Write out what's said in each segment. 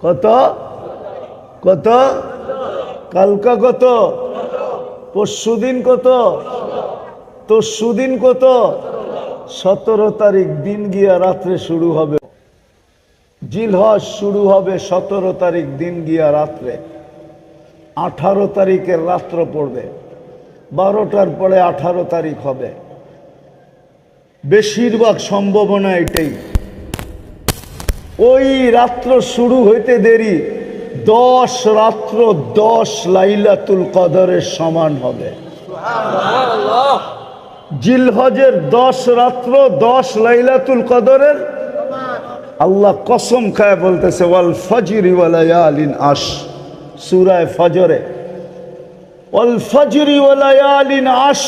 কত কত কালকা কত পরশুদিন কত তরশুদিন কত 17 তারিখ দিন গিয়া রাত্রে শুরু হবে জিলহজ শুরু হবে 17 তারিখ দিন গিয়া রাত্রে 18 তারিখের রাত্র পড়বে 12টার পরে 18 তারিখ হবে বেশিরভাগ সম্ভাবনা এটাই ওই রাত্র শুরু হইতে দেরি 10 রাত্র 10 লাইলাতুল কদরের সমান হবে জিলহজের 10 রাত্র 10 লাইলাতুল কদরের আল্লাহ কসম খায় বলতেছে ওয়াল ফজরি ওয়া লায়ালিন আশ সূরা ফজরে ওয়াল ফজরি ওয়া লায়ালিন আশ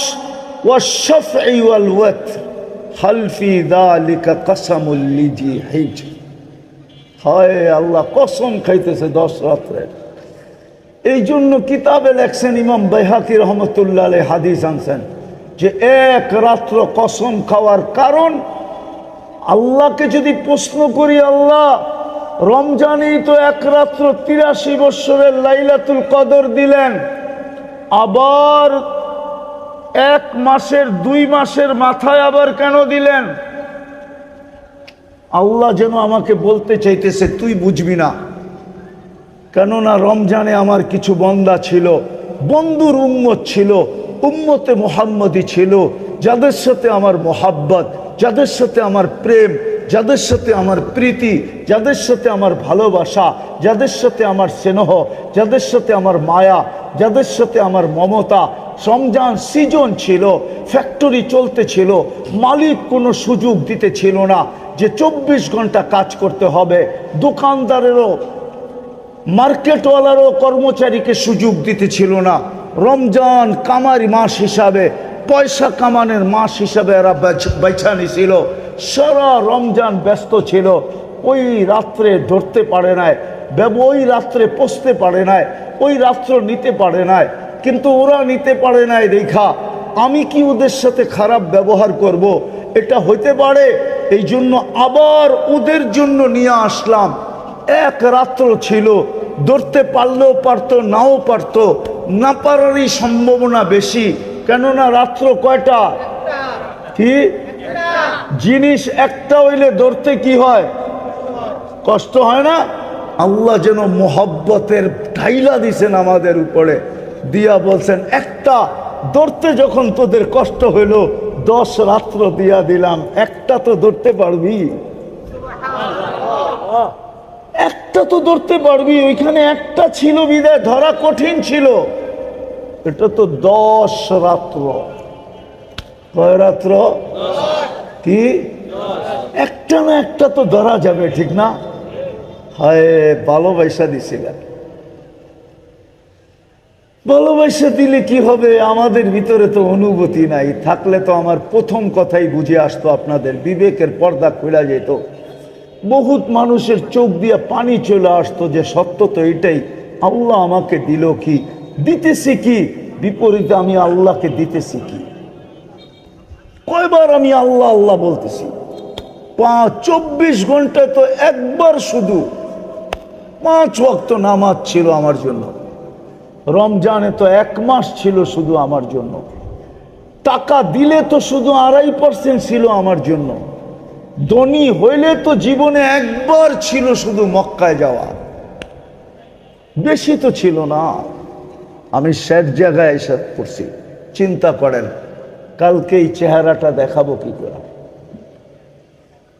ওয়াশ শাফঈ ওয়াল ওয়াতর হাল ফি যালিকা কসমুল লিজি হিজর হায় আল্লাহ কসম খাইতেছে 10 রাত্রে এই জন্য কিতাবে লেখছেন ইমাম বাইহাকি রহমতুল্লাহ আলাইহি হাদিস আনছেন যে এক রাত্র কসম খাওয়ার কারণ আল্লাহকে যদি প্রশ্ন করি আল্লাহ রমজানেই তো এক রাত্র 83 বছরের লাইলাতুল কদর দিলেন আবার 1 মাসের 2 মাসের মাথায় আবার কেন দিলেন আল্লাহ যেন আমাকে বলতে চাইতেছে তুই বুঝবি না কেননা রমজানে আমার কিছু বান্দা ছিল বন্ধুর উম্মত ছিল উম্মতে মুহাম্মদী ছিল যাদের সাথে আমার মোহাব্বত যাদের সাথে আমার প্রেম যাদের সাথে আমার প্রীতি যাদের সাথে আমার ভালোবাসা যাদের সাথে আমার স্নেহ যাদের সাথে আমার মায়া যাদের সাথে আমার মমতা রমজান সিজন ছিল ফ্যাক্টরি চলতে ছিল মালিক কোনো সুযোগ দিতে ছিল না যে 24 ঘন্টা কাজ করতে হবে দোকানদারেরও মার্কেটওয়ালারও কর্মচারীকে সুযোগ দিতে ছিল না রমজান কামারি মাস হিসাবে পয়সা কামানোর মাস হিসাবে এরা বেছা নিছিল সারা রমজান ব্যস্ত ছিল ওই রাত্রে ধরতে পারে নাই ওই রাত্রে পৌঁছতে পারে নাই ওই রাত্র নিতে পারে নাই কিন্তু ওরা নিতে পারে নাই দেখা আমি কি ওদের সাথে খারাপ ব্যবহার করব এটা হইতে পারে এই জন্য আবার ওদের জন্য নিয়ে আসলাম এক রাত্র ছিল ধরতে পারলেও পারতো নাও পারতো না পারারই সম্ভাবনা বেশি কেননা রাত্র কয়টা কি জিনিস একটা হইলে ধরতে কি হয় কষ্ট হয় না আল্লাহ যেন মোহব্বতের ঢাইলা দিছেন আমাদের উপরে দিয়া বলছেন একটা ধরতে যখন তোদের কষ্ট হইল 10 রাত্র দিয়া দিলাম একটা তো ধরতে পারবি একটা তো ধরতে পারবি ওইখানে একটা ছিল বিদায় ধরা কঠিন ছিল এটা তো 10 রাত্র কয় রাত্র কি একটা না একটা তো ধরা যাবে ঠিক না হায় ভালোবাসা দিছিলেন ভালোবাসা দিলে কি হবে আমাদের ভিতরে তো অনুভূতি নাই থাকলে তো আমার প্রথম কথাই বুঝে আসতো আপনাদের বিবেকের পর্দা খুলে যেত বহুত মানুষের চোখ দিয়ে পানি চলে আসতো যে সত্য তো এটাই আল্লাহ আমাকে দিল কি দিতেছি কি বিপরীতে আমি আল্লাহকে দিতেছি কি কয়বার আমি আল্লাহ আল্লাহ বলতেছি 24 ঘন্টায় তো একবার শুধু 5 ওয়াক্ত নামাজ ছিল আমার জন্য রমজানে তো 1 মাস ছিল শুধু আমার জন্য টাকা দিলে তো শুধু 2.5% ছিল আমার জন্য ধনী হইলে তো জীবনে একবার ছিল শুধু মক্কায় যাওয়া বেশি তো ছিল না আমি শেষ জায়গায় এসে পড়ছি চিন্তা করেন কালকে এই চেহারাটা দেখাবো কি করে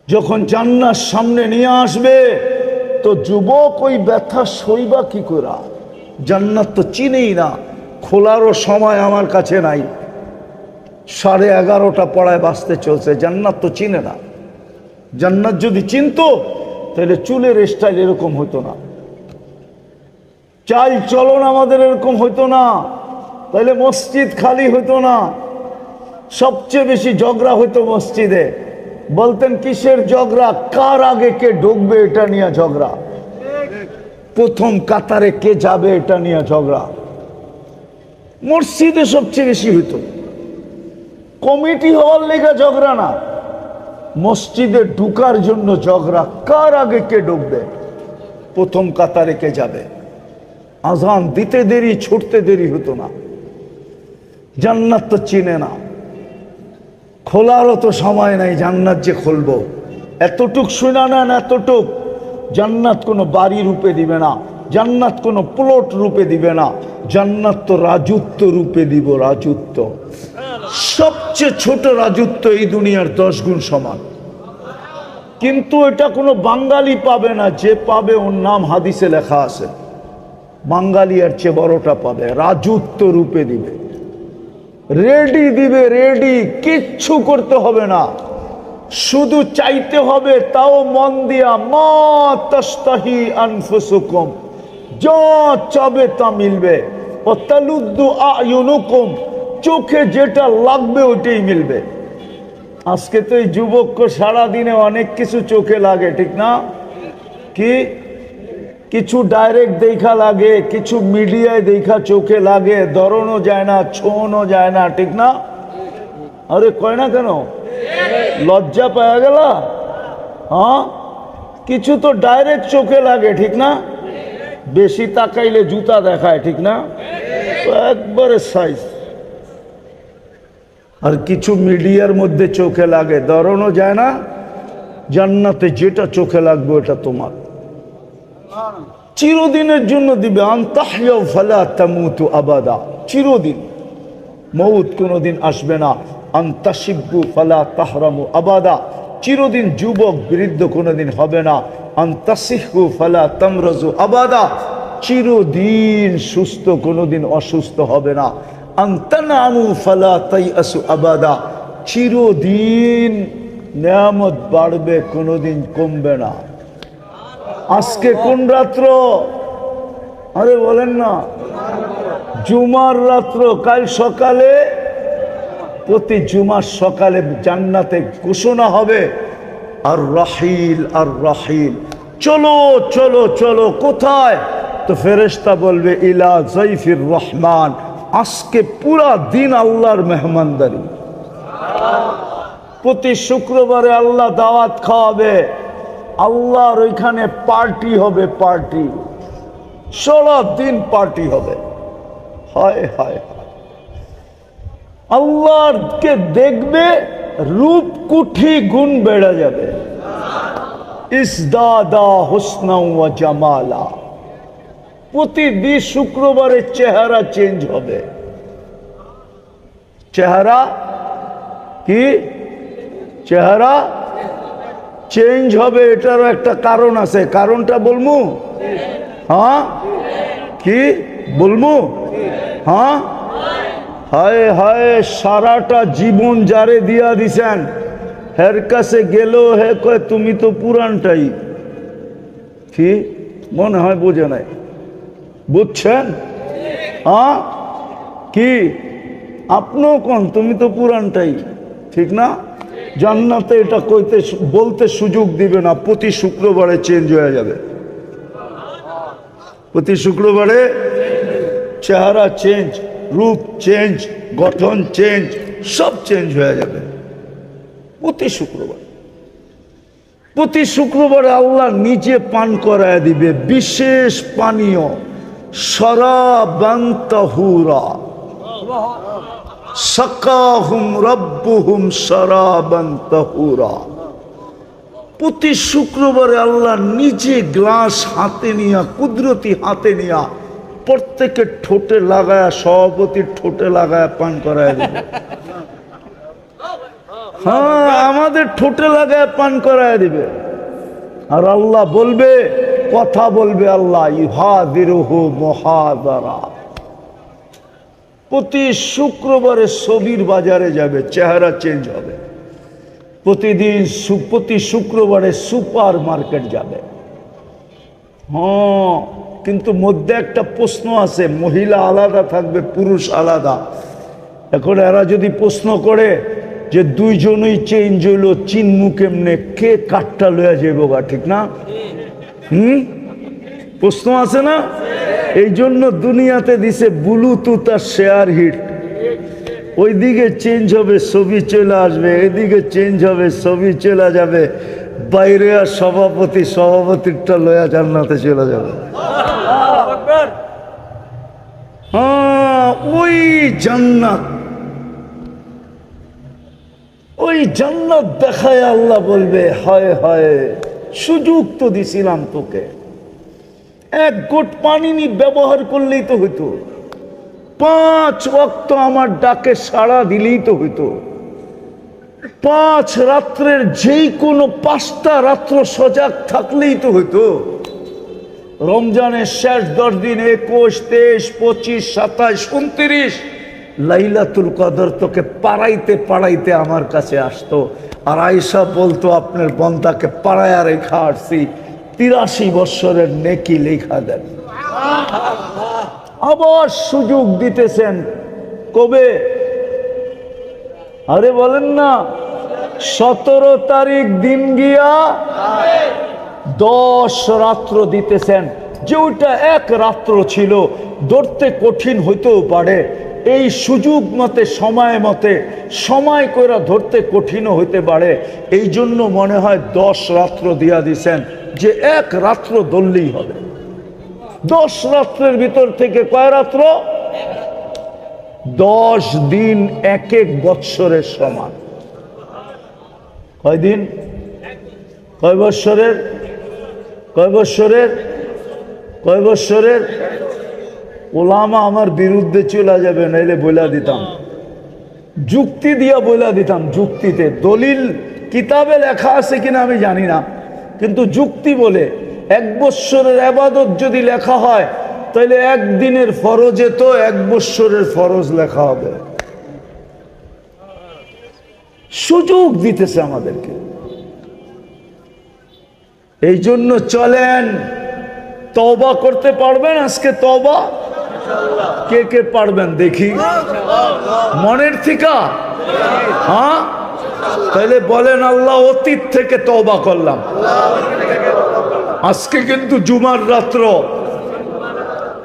যখন জান্নাত সামনে নিয়ে আসবে তো যুবক ওই ব্যথা সইবা কি করে জান্নাত তো চিনেই না খোলারও সময় আমার কাছে নাই 11:30 পড়ায় বাঁচতে চলছে জান্নাত তো চিনে না জান্নাত যদি চিনতো তাহলে চুলের স্টাইল এরকম হতো না চাল চলন আমাদের এরকম হতো না তাহলে মসজিদ খালি হতো না সবচেয়ে বেশি ঝগড়া হতো মসজিদে বলতেন কিসের ঝগড়া কার আগে কে ঢুকবে এটা নিয়ে ঝগড়া প্রথম কাতারে কে যাবে এটা নিয়ে ঝগড়া মসজিদে সবচেয়ে বেশি হতো কমিটি হওয়ার লেগে ঝগড়া না মসজিদে ঢুকার জন্য ঝগড়া কার আগে কে ঢুকবে প্রথম কাতারে কে যাবে? আজান দিতে দেরি, ছুটতে দেরি হতো না। জান্নাত তো চিনে না, খোলারও তো সময় নাই। জান্নাত যে খুলবো, এতটুক শুনা নেন, এতটুক। জান্নাত কোনো বাড়ি রূপে দিবে না, জান্নাত কোনো প্লট রূপে দিবে না, জান্নাত তো রাজত্ব রূপে দিব। রাজত্ব, সবচেয়ে ছোট রাজত্ব এই দুনিয়ার 10 গুণ সমান। কিন্তু এটা কোনো বাঙালি পাবে না, যে পাবে ওর নাম হাদিসে লেখা আছে। বাঙালি এর চেয়ে বড়টা পাবে, রাজত্ব রূপে দিবে, রেডি দিবে, রেডি। কিচ্ছু করতে হবে না, শুধু চাইতে হবে, তাও মন দিয়া। মা তাস্তাহি আনফুসুকুম, যা চাবে তা মিলবে। ও তালুদ্দু আয়ুনুকুম, চোখে যেটা লাগবে ওইটাই মিলবে। আজকে তো এই যুবককে সারাদিনে অনেক কিছু চোখে লাগে, ঠিক না? কি কিছু ডাইরেক্ট দেখা লাগে, কিছু মিডিয়ায় দেখা চোখে লাগে, ধরনও যায় না, ছোঁয়ানো যায় না, ঠিক না? আরে কয় না কেন? লজ্জা পাওয়া গেল? হ্যাঁ, কিছু তো ডাইরেক্ট চোখে লাগে, ঠিক না? বেশি তাকাইলে জুতা দেখায়, ঠিক না? একবারে সাইজ। আর কিছু মিডিয়ার মধ্যে চোখে লাগে, ধরনও যায় না। জান্নাতে যেটা চোখে লাগবে ওটা তোমার, চিরদিনের জন্য দিবে। আনতাহইয়া ফালা তামুতু আবাদা, চিরদিন, মউত কোনোদিন আসবে না। আনতাশিব্বু ফালা তাহরামু আবাদা, চিরদিন যুবক বৃদ্ধ কোনোদিন হবে না। আনতাসিহু ফালা তামরাজু আবাদা, চিরদিন সুস্থ, কোনোদিন অসুস্থ হবে না। আনতানামু ফালা তাইয়াসু আবাদা, চিরদিন নিয়ামত বাড়বে, কোনোদিন কমবে না। আজকে কোন রাত্র? আরে বলেন না, জুমার রাত্র। কাল সকালে, প্রতি জুমার সকালে জান্নাতে ঘোষণা হবে, আর রাহিল, আর রাহিল, চলো চলো চলো। কোথায়? তো ফেরেশতা বলবে ইলা যাইফির রহমান, আজকে পুরা দিন আল্লাহর মেহমানদারি। প্রতি শুক্রবারে আল্লাহ দাওয়াত খাওয়াবে, আল্লাহর ওইখানে পার্টি হবে, পার্টি, সারা দিন পার্টি হবে। হায় হায়, আল্লাহকে দেখবে, রূপকুঠি গুণ বেড়ে যাবে। ইসদাদা হুসনা ওয়া জামালা, প্রতিদিন শুক্রবারে চেহারা চেঞ্জ হবে। চেহারা কি? চেহারা চেঞ্জ হবে। এটারও একটা কারণ আছে, কারণটা বলবো? হ্যাঁ, কি বলবো? হ্যাঁ, হায় হায়, সারাটা জীবন যারে দিয়া দিছেন, হের কাছে গেল, হে কয় তুমি তো পুরানটাই। কি মনে হয় বোঝে নাই? বুঝছেন? হ্যাঁ, কি আপনিও কোন তুমি তো পুরানটাই, ঠিক না? জান্নাতে এটা কইতে বলতে সুযোগ দিবে না। প্রতি শুক্রবারে চেঞ্জ হয়ে যাবে, প্রতি শুক্রবারে চেহারা চেঞ্জ, রূপ চেঞ্জ, গঠন চেঞ্জ, সব চেঞ্জ হয়ে যাবে প্রতি শুক্রবার। প্রতি শুক্রবারে আল্লাহ নিজে পান করায় দিবে বিশেষ পানীয়, শরাবান তাহুরা, সাকাহুম রব্বুহুম শরাবান তাহুরা। প্রতি শুক্রবারে আল্লাহ নিজে গ্লাস হাতে নিয়া, কুদরতি হাতে নিয়া, প্রত্যেকের ঠোঁটে লাগায়া, সভাপতির ঠোঁটে লাগায়া পান করায় দিবে। হ্যাঁ, আমাদের ঠোঁটে লাগায় পান করায় দিবে। আর আল্লাহ বলবে, কথা বলবে আল্লাহ, ইউহাদিরুহু মুহাদারা। প্রতি শুক্রবারে ছবির বাজারে যাবে, চেহারা চেঞ্জ হবে। প্রতিদিন প্রতি শুক্রবারে সুপার মার্কেট যাবে। হ্যাঁ, কিন্তু মধ্যে একটা প্রশ্ন আছে, মহিলা আলাদা থাকবে, পুরুষ আলাদা। এখন এরা যদি প্রশ্ন করে যে দুইজনই চেঞ্জ হইলো, চিনমু কেমনে, কে কাঠটা লইয়া যাইব গা, ঠিক না? প্রশ্ন আছে না? এই জন্য দুনিয়াতে দিছে ব্লুটুথ আর শেয়ার হিট। ওইদিকে চেঞ্জ হবে, ছবি চলে আসবে, এদিকে চেঞ্জ হবে, ছবি চলে যাবে। বাইরে আর সভাপতিরটা লয়া জান্নাতে চলে যাবে। হ্যাঁ, ওই জান্নাত দেখায় আল্লাহ বলবে, হায় হায়, সুযোগ তো দিছিলাম তোকে, এক ঘট পানি ব্যবহার করলেই তো হইতো, 5 ওয়াক্ত আমার ডাকে সাড়া দিলেই তো হইতো, 5 রাত্রের যেই কোনো 5টা রাত্র সজাগ থাকলেই তো হইতো। রমজানের শেষ 10 দিন 21, 23, 25, 27, 29 লাইলাতুল কদর তোকে পাড়াইতে আমার কাছে আসতো, আর আয়েশা বলতো আপনার বন্দাকে পাড়ায়া রেখা আসছি, 83 বৎসরের নেকি লেখা দেন। আবার সুযোগ দিতেছেন কবে? আরে বলেন না, 17 তারিখ দিন গিয়া 10 রাত্র দিতেছেন, যে ওইটা 1 রাত্র ছিল, ধরতে কঠিন হইতেও পারে, এই সুযোগ মতে সময় কইরা ধরতে কঠিনও হইতে পারে, এই জন্য মনে হয় 10 রাত্র দিয়া দিছেন, যে 1 রাত্র ধরলেই হবে। 10 রাত্রের ভিতর থেকে কয় রাত্র? 10 দিন 1 বৎসরের সমান। কয় দিন? কয় বৎসরের? কয় বৎসরের? কয় বৎসরের? ওলামা আমার বিরুদ্ধে চলে যাবে, নাইলে বইলা দিতাম, যুক্তি দিয়া বইলা দিতাম, যুক্তিতে। দলিল কিতাবে লেখা আছে কিনা আমি জানি না, কিন্তু যুক্তি বলে 1 বৎসরের ইবাদত যদি লেখা হয়, তাহলে 1 দিনের ফরজে তো 1 বৎসরের ফরজ লেখা হবে। সুযোগ দিতেছে আমাদেরকে, এই জন্য চলেন, তওবা করতে পারবেন আজকে? তওবা কে কে পারবেন দেখি মনের থেকে? হ্যাঁ, তাহলে বলেন, আল্লাহ অতীত থেকে তওবা করলাম। আজকে কিন্তু জুমার রাত্র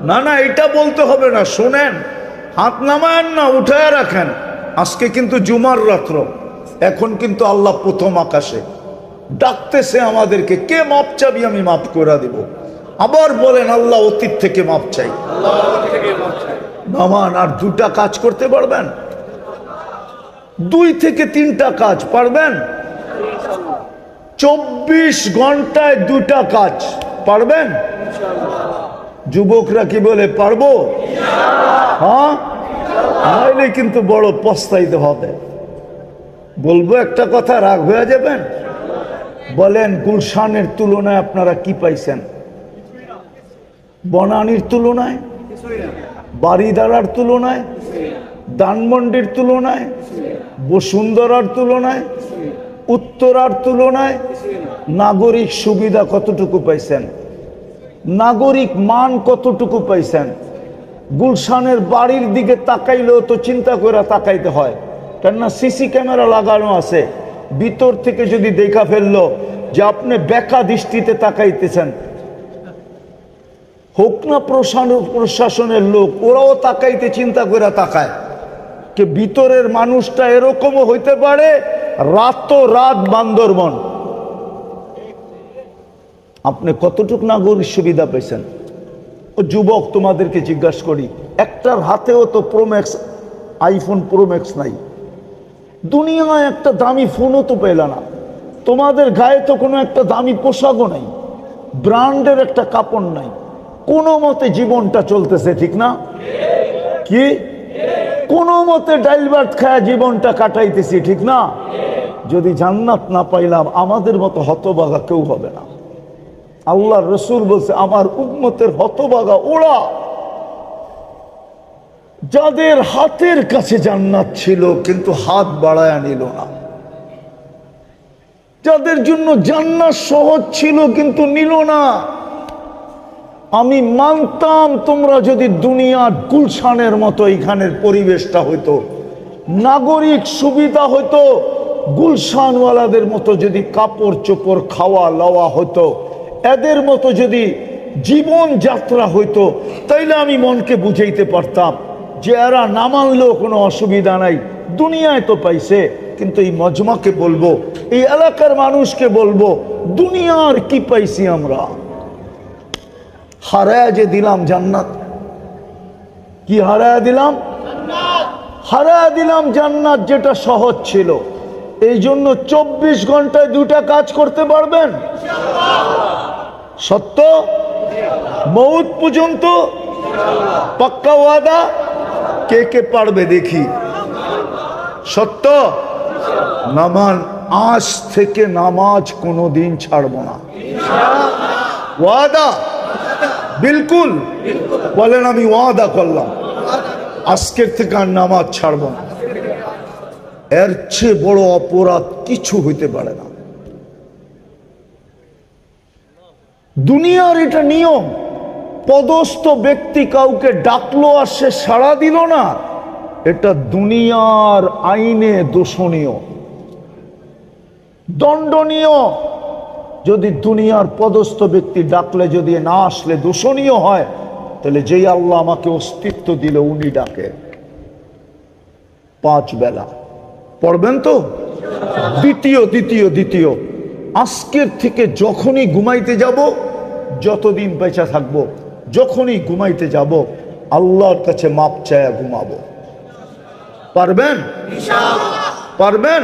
না, এটা বলতে হবে না, শোনেন, হাত নামায়েন না, উঠায় রাখেন, আজকে কিন্তু জুমার রাত্র, এখন কিন্তু আল্লাহ প্রথম আকাশে ডাকতেছে আমাদেরকে, কে মাপ চাবি? আমি মাফ করে দিব। আবার বলেন, আল্লাহ অতীত থেকে মাপ চাই। নামান, আর 2টা কাজ করতে পারবেন? 2 থেকে 3টা কাজ পারবেন? 24 ঘন্টায় 2টা কাজ পারবেন? যুবকরা কি বলে, পারবো? হ্যাঁ, নাইলে কিন্তু বড় পস্তাইতে হবে। বলবো একটা কথা, রাগ হয়ে যাবেন? বলেন, গুলশানের তুলনায় আপনারা কি পাইছেন? বনানীর তুলনায়, বাড়িদারার তুলনায়, ধানমন্ডির তুলনায়, বসুন্ধরার তুলনায়, উত্তরার তুলনায় নাগরিক সুবিধা কতটুকু পাইছেন? নাগরিক মান কতটুকু পাইছেন? গুলশানের বাড়ির দিকে তাকাইলেও তো চিন্তা করে তাকাইতে হয়, কেননা সিসি ক্যামেরা লাগানো আছে, ভিতর থেকে যদি দেখা ফেললো যে আপনি বেকা দৃষ্টিতে তাকাইতেছেন, হোক না প্রশাসনের লোক, ওরাও তাকাইতে চিন্তা করে তাকায়, কে ভিতরের মানুষটা এরকমও হইতে পারে, রাত বান্দরবন। আপনি কতটুক নাগরিক সুবিধা পেয়েছেন? ও যুবক, তোমাদেরকে জিজ্ঞাসা করি, একটার হাতেও তো প্রোম্যাক্স, আইফোন প্রোম্যাক্স নাই, দুনিয়ায় একটা দামি ফোনও তো পেলা না, তোমাদের গায়ে তো কোনো একটা দামি পোশাকও নাই, ব্র্যান্ডের একটা কাপড় নাই, কোনো মতে জীবনটা চলতেছে, ঠিক না? কি কোনো মতে ডাইল ভাত খায়া জীবনটা কাটাইতেছি, ঠিক না? যদি জান্নাত না পাইলাম, আমাদের মতো হতভাগা কেউ হবে না। আল্লাহর রাসূল বলছে, আমার উম্মতের হতভাগা ওরা যাদের হাতের কাছে জান্নাত ছিল কিন্তু হাত বাড়ায় নিল না, যাদের জন্য জান্নাত সহজ ছিল কিন্তু নিল না। আমি মানতাম তোমরা যদি দুনিয়ার গুলশানের মতো এখানের পরিবেশটা হইতো, নাগরিক সুবিধা হইতো, গুলশানওয়ালাদের মতো যদি কাপড় চোপড় খাওয়া লওয়া হতো, এদের মতো যদি জীবন যাত্রা হইতো, তাইলে আমি মনকে বুঝাইতে পারতাম যে এরা না মানলেও কোনো অসুবিধা নাই, দুনিয়ায় তো পাইছে, কিন্তু এই মজমাকে বলবো, এই এলাকার মানুষকে বলবো, দুনিয়ার কি পাইছি আমরা? হারায়া যে দিলাম জান্নাত। কি হারায়া দিলাম? হারায়া দিলাম জান্নাত, যেটা সহজ ছিল। এই জন্য 24 ঘন্টায় 2টা কাজ করতে পারবেন? সত্য? মৌত পর্যন্ত? পাক্কা ওয়াদা? কে কে পারবে দেখি? সত্য? নামান আজ থেকে নামাজ কোনোদিন ছাড়বো না। ওয়াদা? বিলকুল বলেন, আমি ওয়াদা করলাম আজকের থেকে আর নামাজ ছাড়বো না। এর চেয়ে বড় অপরাধ কিছু হইতে পারে না। দুনিয়ার এটা নিয়ম। পদস্থ ব্যক্তি কাউকে ডাকলো আর সে সাড়া দিল না, এটা দুনিয়ার আইনে দোষণীয়, দণ্ডনীয়। যদি দুনিয়ার পদস্থ ব্যক্তি ডাকলে যদি না আসলে দোষণীয় হয়, তাহলে যেই আল্লাহ আমাকে অস্তিত্ব দিল উনি ডাকে। 5 বেলা পড়বেন তো? দ্বিতীয় আজকের থেকে যখনই ঘুমাইতে যাব, যতদিন বেঁচে থাকবো, যখনই ঘুমাইতে যাব আল্লাহর কাছে মাপ চায়া ঘুমাবো। পারবেন? পারবেন?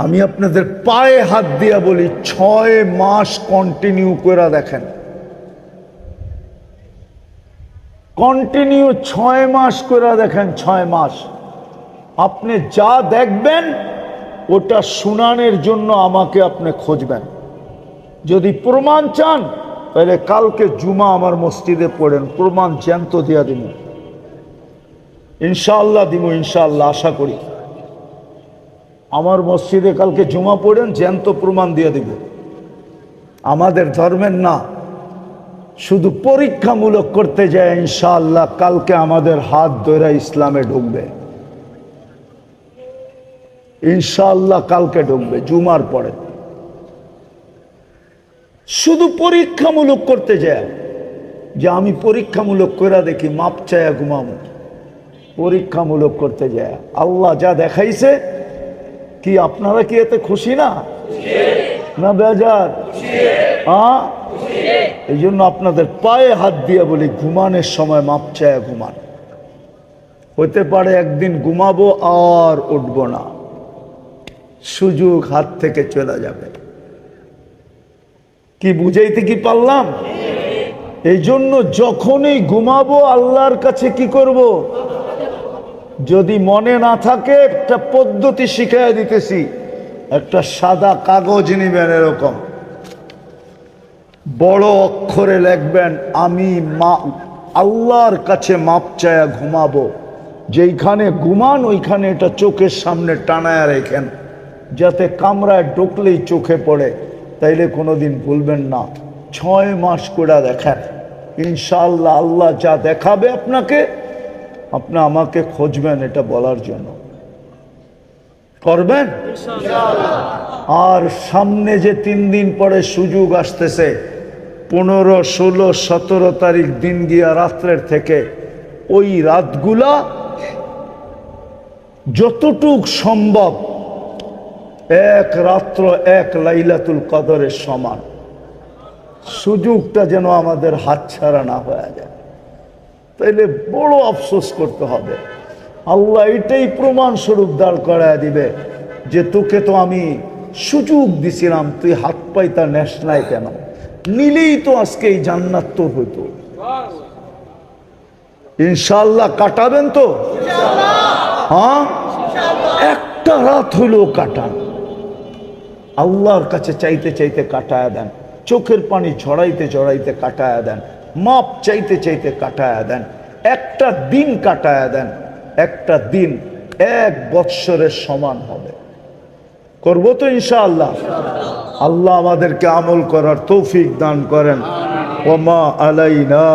আমি আপনাদের পায়ে হাত দিয়া বলি, 6 মাস কন্টিনিউ করে দেখেন। কন্টিনিউ 6 মাস করে দেখেন। 6 মাস আপনি যা দেখবেন ওটা শুনানোর জন্য আমাকে আপনি খুঁজবেন। যদি প্রমাণ চান তাহলে কালকে জুমা আমার মসজিদে পড়েন, প্রমাণ জ্যান্ত দিয়া দিব। ইনশাআল্লাহ দিব, ইনশাআল্লাহ আশা করি। আমার মসজিদে কালকে জুমা পড়েন, জ্যান্ত প্রমাণ দিয়ে দিব। আমাদের ধর্মের না, শুধু পরীক্ষামূলক করতে যায়। ইনশাআল্লাহ কালকে আমাদের হাত ধরে ইসলামে ঢুকবে। ইনশাআল্লাহ কালকে ঢুকবে জুমার পরে। শুধু পরীক্ষামূলক করতে যায় যে আমি পরীক্ষামূলক করে দেখি, মাপ চায়া ঘুমাবো। পরীক্ষামূলক করতে যায়। আল্লাহ যা দেখাইছে, কি আপনারা কি এতে খুশি না? না বেজার? এই জন্য আপনাদের পায়ে হাত দিয়ে বলি, ঘুমানোর সময় মাপ চায়া ঘুমান। হতে পারে একদিন ঘুমাবো আর উঠবো না, সুযোগ হাত থেকে চলে যাবে। কি বুঝাইতে কি পারলাম? এই জন্য যখনই ঘুমাবো আল্লাহর কাছে কি করব? যদি মনে না থাকে একটা পদ্ধতি শিখাইয়া দিতেছি। একটা সাদা কাগজ নিবেন, এরকম বড় অক্ষরে লিখবেন, আমি আল্লাহর কাছে মাপ চায়া ঘুমাবো। যেইখানে ঘুমান ওইখানে এটা চোখের সামনে টানায়া রেখেন, যাতে কামরায় ঢুকলেই চোখে পড়ে, তাইলে কোনোদিন ভুলবেন না। 6 মাস করে দেখেন, ইনশাআল্লাহ আল্লাহ যা দেখাবে আপনাকে, আপনি আমাকে খুঁজবেন এটা বলার জন্য। করবেন? আর সামনে যে 3 দিন পরে সুযোগ আসতেছে, 15, 16, 17 তারিখ দিন গিয়া রাত্রের থেকে, ওই রাতগুলা যতটুক সম্ভব এক রাত্র 1 লাইলাতুল কদরের সমান। সুযোগটা যেন আমাদের হাতছাড়া না হয়ে যায়, তাইলে বড় আফসোস করতে হবে। আল্লাহ এটাই প্রমাণ স্বরূপ দাঁড় করায় দিবে যে তোকে তো আমি সুযোগ দিছিলাম, তুই হাত পাইতা নেস নাই কেন? নিলেই তো আজকে এই জান্নাত তোর হইতো। ইনশাআল্লাহ কাটাবেন তো? হ্যাঁ, একটা রাত হইলেও কাটান। আল্লাহর কাছে চাইতে চাইতে কাটায়া দেন, চোখের পানি ঝরাইতে ঝরাইতে কাটায়া দেন, মাপ চাইতে চাইতে কাটায়া দেন। একটা দিন কাটায়া দেন, একটা দিন 1 বৎসরের সমান হবে। করবো তো ইনশাআল্লাহ? আল্লাহ আমাদেরকে আমল করার তৌফিক দান করেন। ওমা আলাইনা।